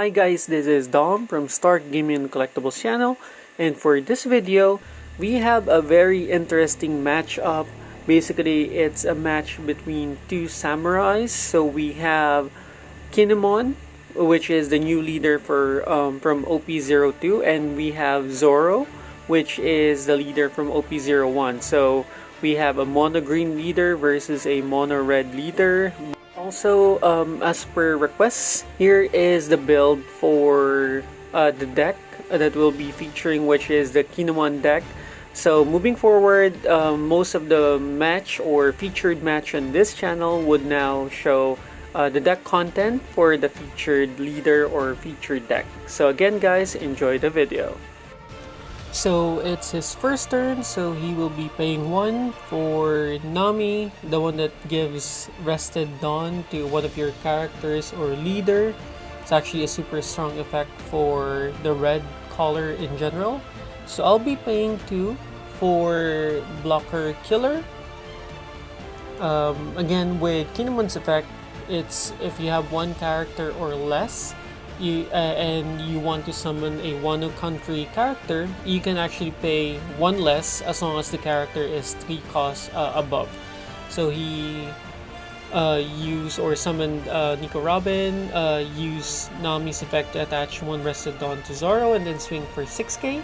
Hi guys, this is Dom from Stark Gaming and Collectibles channel, and for this video, we have a very interesting matchup. Basically, it's a match between two samurais. So we have Kinemon, which is the new leader from OP02, and we have Zoro, which is the leader from OP01. So we have a mono green leader versus a mono red leader. Also, as per requests, here is the build for the deck that will be featuring, which is the Kinemon deck. So moving forward, most of the match or featured match on this channel would now show the deck content for the featured leader or featured deck. So again guys, enjoy the video. So it's his first turn, so he will be paying 1 for Nami, the one that gives Rested Dawn to one of your characters or leader. It's actually a super strong effect for the red color in general. So I'll be paying 2 for Blocker Killer. Again, with Kinemon's effect, it's if you have one character or less, and you want to summon a Wano country character, you can actually pay 1 less as long as the character is 3 costs above. So he used or summoned Nico Robin, use Nami's effect to attach 1 Rested Dawn to Zoro, and then swing for 6k,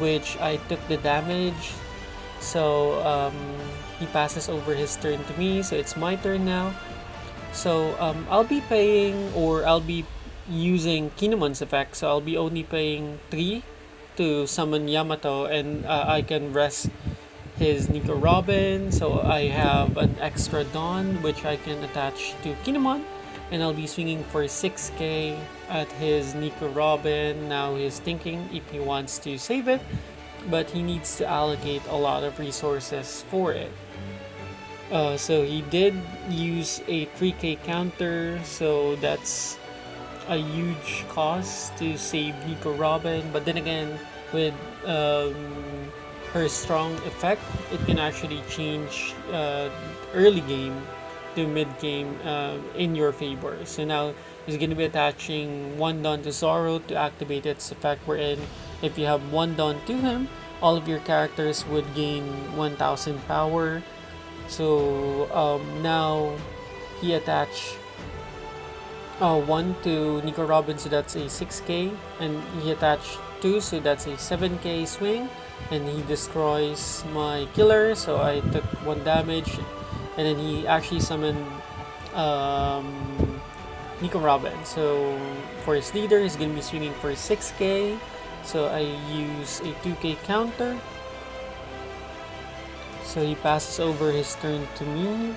which I took the damage. So he passes over his turn to me, so it's my turn now. So I'll be paying, or I'll be using Kinemon's effect, so I'll be only paying 3 to summon Yamato, and I can rest his Nico Robin, so I have an extra Dawn which I can attach to Kinemon, and I'll be swinging for 6k at his Nico Robin. Now he's thinking if he wants to save it, but he needs to allocate a lot of resources for it. So he did use a 3k counter, so that's a huge cost to save Nico Robin, but then again, with her strong effect, it can actually change early game to mid game in your favor. So now he's going to be attaching 1 Dawn to Zoro to activate its effect, wherein if you have 1 Dawn to him, all of your characters would gain 1000 power. So now he attached 1 to Nico Robin, so that's a 6k, and he attached 2, so that's a 7k swing, and he destroys my killer, so I took 1 damage, and then he actually summoned Nico Robin. So for his leader, he's gonna be swinging for 6k, so I use a 2k counter, so he passes over his turn to me.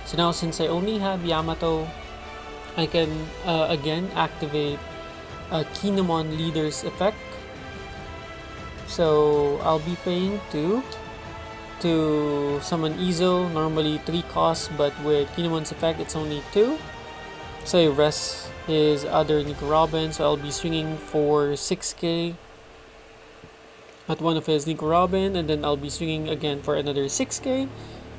So now, since I only have Yamato, I can again activate Kinemon Leader's effect. So I'll be paying 2 to summon Izo, normally 3 costs, but with Kinemon's effect it's only 2. So I rest his other Nico Robin, so I'll be swinging for 6k at one of his Nico Robin, and then I'll be swinging again for another 6k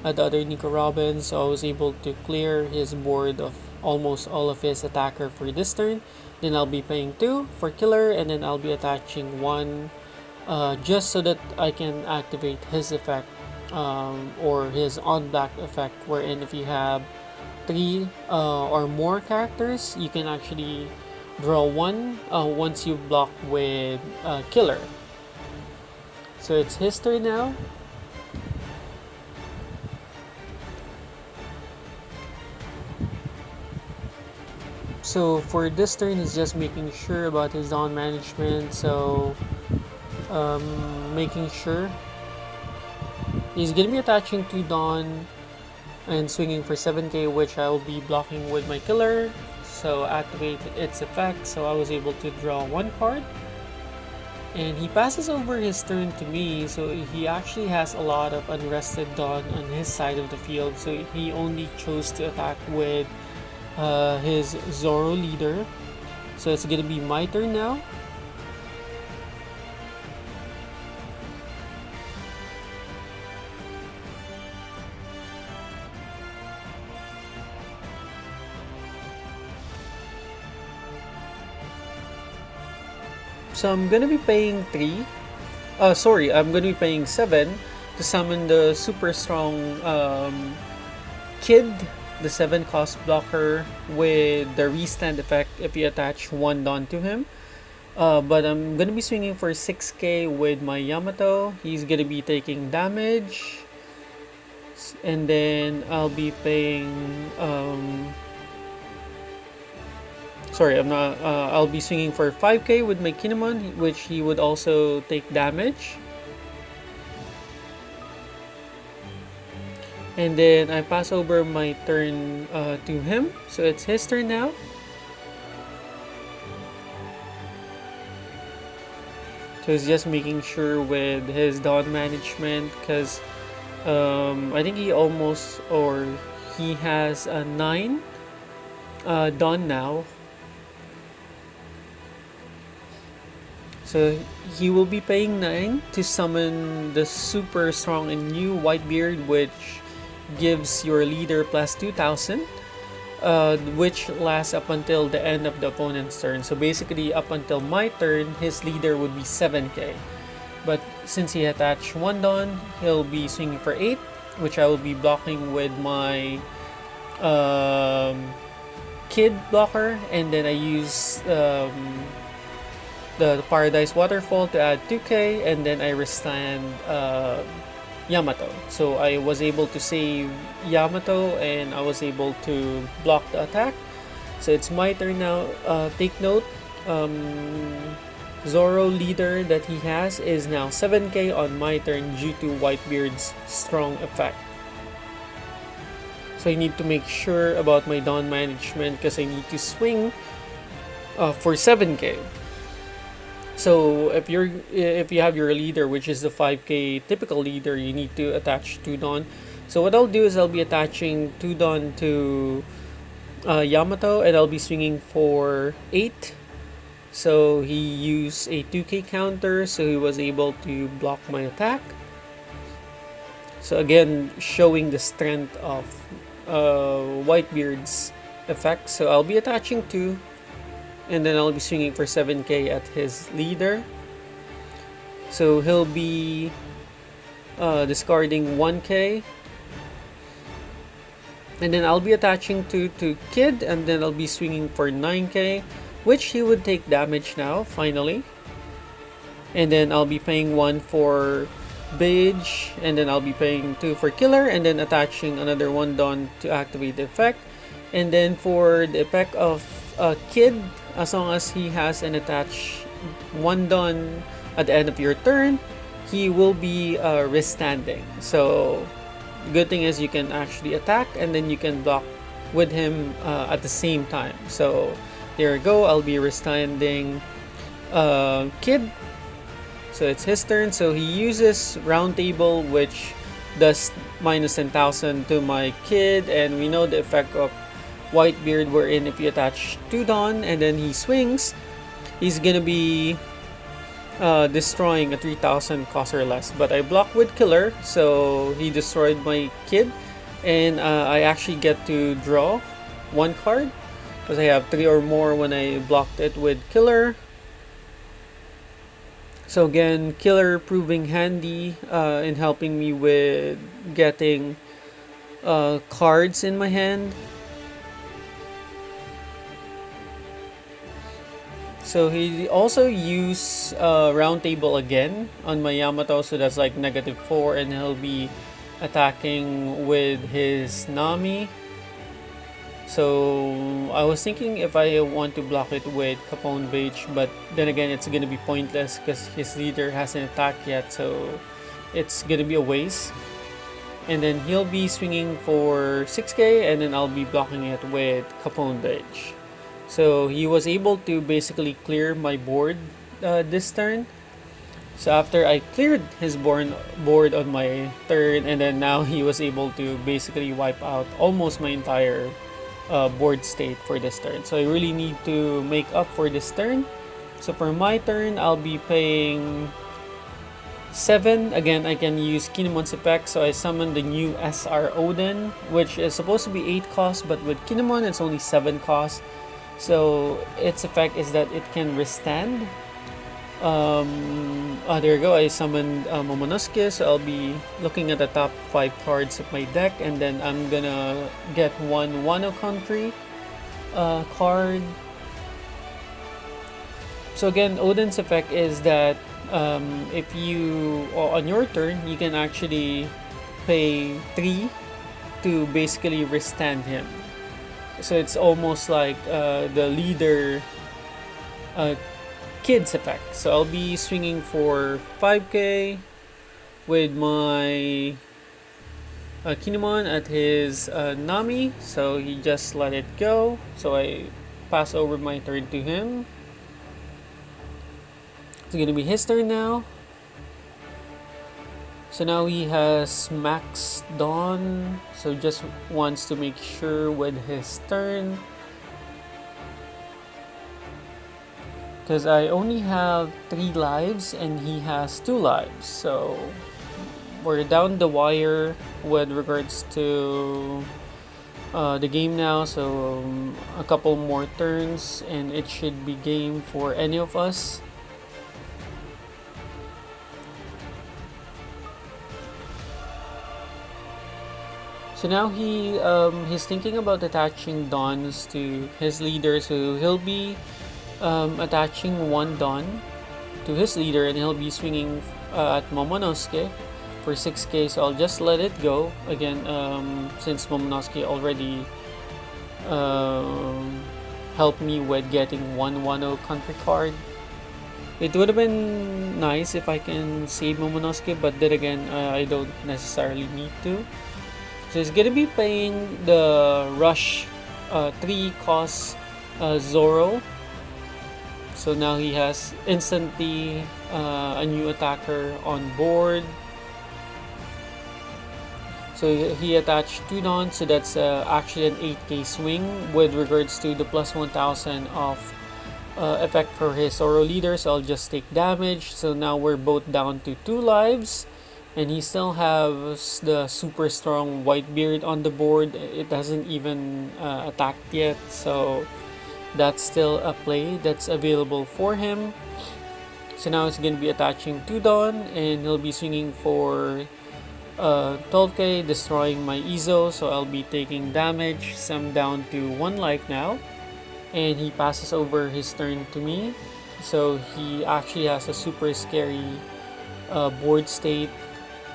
at the other Nico Robin, so I was able to clear his board of almost all of his attacker for this turn. Then I'll be paying 2 for killer, and then I'll be attaching 1 just so that I can activate his effect, or his on black effect, wherein if you have 3 or more characters, you can actually draw 1 once you block with killer. So it's his turn now. So for this turn, he's just making sure about his Dawn management. So making sure he's gonna be attaching 2 Dawn and swinging for 7k, which I'll be blocking with my killer. So activate its effect, so I was able to draw 1 card. And he passes over his turn to me, so he actually has a lot of unrested Dawn on his side of the field, so he only chose to attack with his Zoro leader. So it's gonna be my turn now. So I'm gonna be paying 3. Sorry, I'm gonna be paying 7 to summon the super strong Kid, the 7 cost blocker with the restand effect if you attach 1 Dawn to him. But I'm gonna be swinging for 6k with my Yamato. He's gonna be taking damage. And then I'll be paying sorry, I'm not I'll be swinging for 5k with my Kinemon, which he would also take damage. And then I pass over my turn to him, so it's his turn now. So he's just making sure with his Dawn management, because I think he almost, or he has a 9 Dawn now. So he will be paying 9 to summon the super strong and new Whitebeard, which gives your leader plus 2000, which lasts up until the end of the opponent's turn. So basically, up until my turn, his leader would be 7k. But since he attached 1 Dawn, he'll be swinging for 8, which I will be blocking with my Kid blocker, and then I use the Paradise Waterfall to add 2k, and then I restand Yamato. So I was able to save Yamato and I was able to block the attack. So it's my turn now. Take note, Zoro leader that he has is now 7k on my turn due to Whitebeard's strong effect. So I need to make sure about my Dawn management because I need to swing for 7k. So if you have your leader, which is the 5k typical leader, you need to attach 2 Dawn. So what I'll do is I'll be attaching 2 Dawn to Yamato, and I'll be swinging for 8. So he used a 2k counter, so he was able to block my attack. So again, showing the strength of Whitebeard's effect. So I'll be attaching 2. And then I'll be swinging for 7k at his leader. So he'll be discarding 1k. And then I'll be attaching 2 to Kid, and then I'll be swinging for 9k, which he would take damage now, finally. And then I'll be paying 1 for Beige, and then I'll be paying 2 for Killer, and then attaching another 1 Dawn to activate the effect. And then for the effect of Kid, as long as he has an attached 1 Dawn at the end of your turn, he will be restanding. So the good thing is you can actually attack and then you can block with him at the same time. So there we go, I'll be restanding Kid. So it's his turn. So he uses Round Table, which does minus 10,000 to my Kid, and we know the effect of Whitebeard, wherein if you attach 2 Dawn and then he swings, he's gonna be destroying a 3,000 cost or less. But I block with Killer, so he destroyed my Kid, and I actually get to draw 1 card because I have 3 or more when I blocked it with Killer. So again, Killer proving handy in helping me with getting cards in my hand. So he also used Round Table again on my Yamato, so that's like -4, and he'll be attacking with his Nami. So I was thinking if I want to block it with Capone Beige, but then again it's gonna be pointless because his leader hasn't attacked yet, so it's gonna be a waste. And then he'll be swinging for 6k, and then I'll be blocking it with Capone Beige. So he was able to basically clear my board this turn. So after I cleared his board on my turn, and then now he was able to basically wipe out almost my entire board state for this turn. So I really need to make up for this turn. So for my turn, I'll be paying 7. Again, I can use Kinemon's effect, so I summon the new SR Odin, which is supposed to be 8 cost, but with Kinemon it's only 7 cost. So its effect is that it can withstand There you go. I summoned Momonosuke, so I'll be looking at the top 5 cards of my deck, and then I'm gonna get one Wano Country card. So again, Odin's effect is that if you, on your turn, you can actually pay 3 to basically withstand him. So it's almost like the leader uh, kids effect. So I'll be swinging for 5k with my Kinemon at his Nami. So he just let it go. So I pass over my turn to him. It's gonna be his turn now. So now he has Max Dawn. So just wants to make sure with his turn. Because I only have 3 lives and he has 2 lives. So we're down the wire with regards to the game now. So a couple more turns and it should be game for any of us. So now he's thinking about attaching dons to his leader. So he'll be attaching 1 don to his leader, and he'll be swinging at Momonosuke for 6k. So I'll just let it go again, since Momonosuke already helped me with getting 1 Wano country card. It would have been nice if I can save Momonosuke, but then again, I don't necessarily need to. So he's gonna be playing the Rush 3 cost Zoro. So now he has instantly a new attacker on board. So he attached 2 dons, so that's actually an 8k swing with regards to the plus 1000 of effect for his Zoro leader. So I'll just take damage. So now we're both down to 2 lives. And he still has the super strong Whitebeard on the board. It hasn't even attacked yet. So that's still a play that's available for him. So now he's going to be attaching 2 Dawn, and he'll be swinging for 12k, destroying my Izo. So I'll be taking damage. So I'm down to 1 life now. And he passes over his turn to me. So he actually has a super scary board state.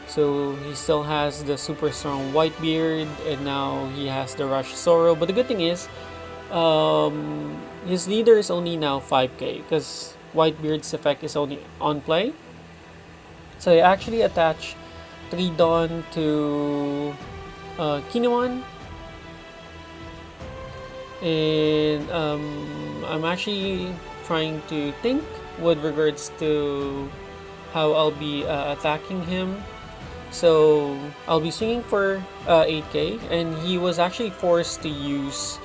So he still has the super strong Whitebeard, and now he has the Rush Zoro. But the good thing is, his leader is only now 5k because Whitebeard's effect is only on play. So I actually attach 3 Dawn to Kinemon. And I'm actually trying to think with regards to how I'll be attacking him. So I'll be swinging for 8k, and he was actually forced to use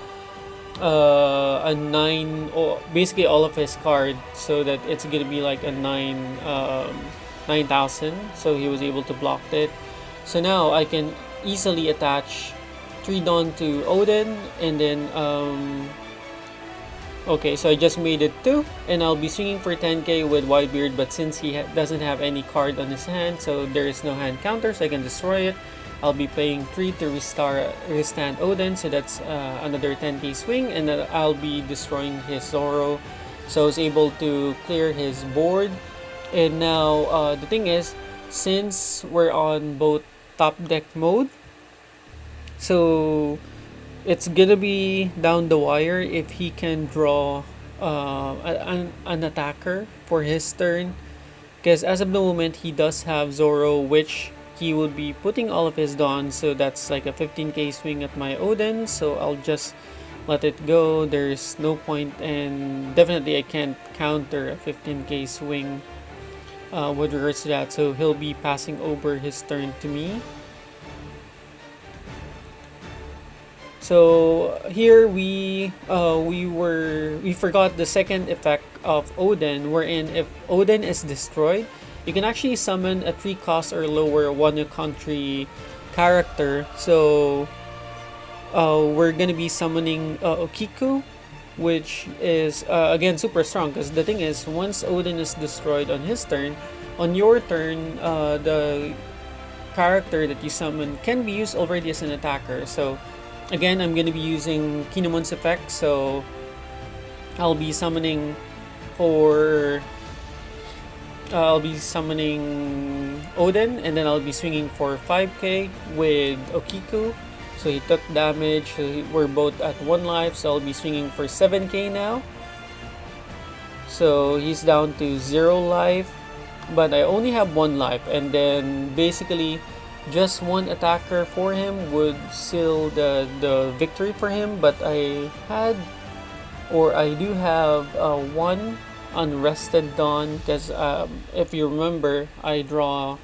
a 9, or basically all of his cards, so that it's gonna be like a 9,000. So he was able to block it. So now I can easily attach 3 Dawn to Odin, and then okay, so I just made it 2, and I'll be swinging for 10k with Whitebeard, but since he doesn't have any card on his hand, so there is no hand counter, so I can destroy it. I'll be paying 3 to withstand Odin, so that's another 10k swing, and then I'll be destroying his Zoro. So I was able to clear his board. And now the thing is, since we're on both top deck mode, so it's gonna be down the wire if he can draw an attacker for his turn, because as of the moment he does have Zoro, which he will be putting all of his dons, so that's like a 15k swing at my Odin. So I'll just let it go. There's no point, and definitely I can't counter a 15k swing with regards to that. So he'll be passing over his turn to me. So here we forgot the second effect of Odin, wherein if Odin is destroyed, you can actually summon a 3 cost or lower Wano country character. So we're gonna be summoning Okiku, which is again super strong, because the thing is, once Odin is destroyed on his turn, on your turn, the character that you summon can be used already as an attacker. So again, I'm gonna be using Kinemon's effect, so I'll be summoning for I'll be summoning Odin, and then I'll be swinging for 5k with Okiku. So he took damage, so we're both at 1 life, so I'll be swinging for 7k now. So he's down to 0 life, but I only have 1 life, and then basically just 1 attacker for him would seal the victory for him. But I do have 1 Unrested Dawn, because if you remember, I draw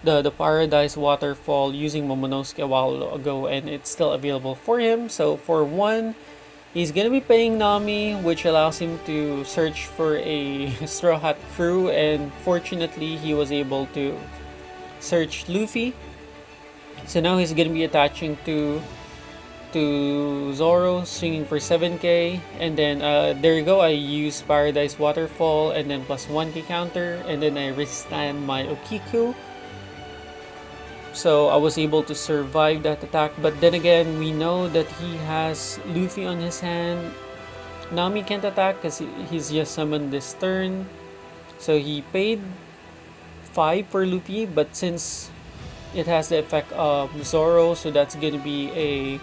the Paradise Waterfall using Momonosuke a while ago, and it's still available for him. So for 1, he's gonna be paying Nami, which allows him to search for a Straw Hat crew, and fortunately he was able to search Luffy. So now he's gonna be attaching to Zoro, swinging for 7k, and then there you go, I use Paradise Waterfall and then plus 1k counter, and then I restand my Okiku. So I was able to survive that attack, but then again, we know that he has Luffy on his hand. Nami can't attack because he's just summoned this turn. So he paid 5 for Luffy, but since it has the effect of Zoro, so that's gonna be a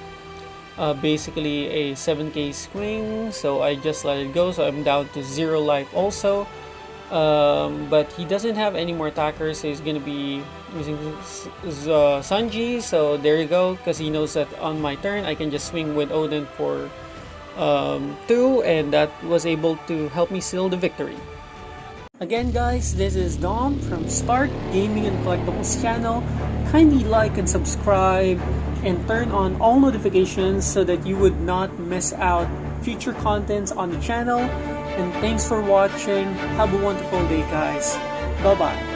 basically a 7k swing, so I just let it go, so I'm down to 0 life also. But he doesn't have any more attackers, so he's gonna be using Sanji, so there you go, because he knows that on my turn I can just swing with Odin for 2, and that was able to help me seal the victory. Again guys, this is Dom from Start Gaming and Collectibles channel. Kindly like and subscribe and turn on all notifications so that you would not miss out future contents on the channel. And thanks for watching. Have a wonderful day guys. Bye bye.